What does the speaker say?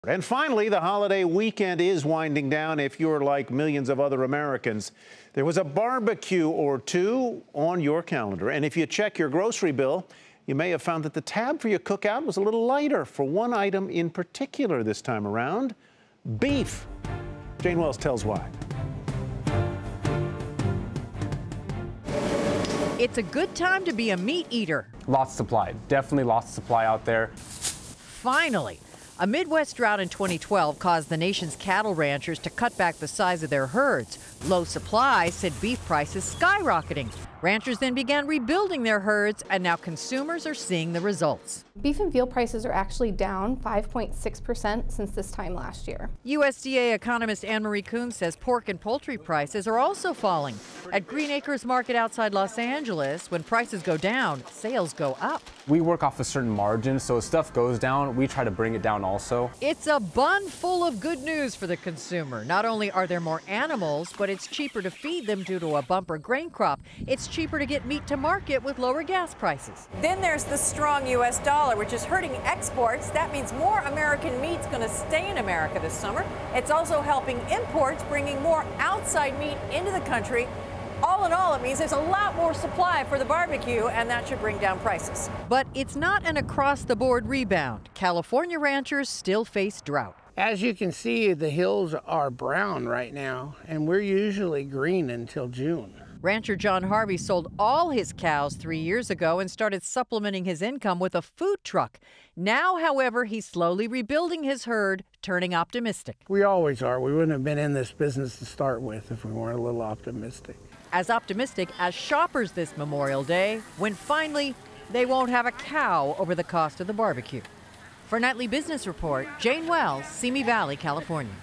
And finally, the holiday weekend is winding down if you're like millions of other Americans. There was a barbecue or two on your calendar. And if you check your grocery bill, you may have found that the tab for your cookout was a little lighter for one item in particular this time around: beef. Jane Wells tells why. It's a good time to be a meat eater. Lots of supply, definitely lots of supply out there. Finally. A Midwest drought in 2012 caused the nation's cattle ranchers to cut back the size of their herds. Low supply sent beef prices skyrocketing. Ranchers then began rebuilding their herds, and now consumers are seeing the results. Beef and veal prices are actually down 5.6% since this time last year. USDA economist Anne-Marie Coombs says pork and poultry prices are also falling. At Green Acres Market outside Los Angeles, when prices go down, sales go up. We work off a certain margin, so if stuff goes down, we try to bring it down also. It's a bun full of good news for the consumer. Not only are there more animals, but it's cheaper to feed them due to a bumper grain crop. It's cheaper to get meat to market with lower gas prices. Then there's the strong U.S. dollar, which is hurting exports. That means more American meat's going to stay in America this summer. It's also helping imports, bringing more outside meat into the country. All in all, it means there's a lot more supply for the barbecue, and that should bring down prices. But it's not an across-the-board rebound. California ranchers still face drought. As you can see, the hills are brown right now, and we're usually green until June. Rancher John Harvey sold all his cows 3 years ago and started supplementing his income with a food truck. Now, however, he's slowly rebuilding his herd, turning optimistic. We always are. We wouldn't have been in this business to start with if we weren't a little optimistic. As optimistic as shoppers this Memorial Day, when finally they won't have a cow over the cost of the barbecue. For Nightly Business Report, Jane Wells, Simi Valley, California.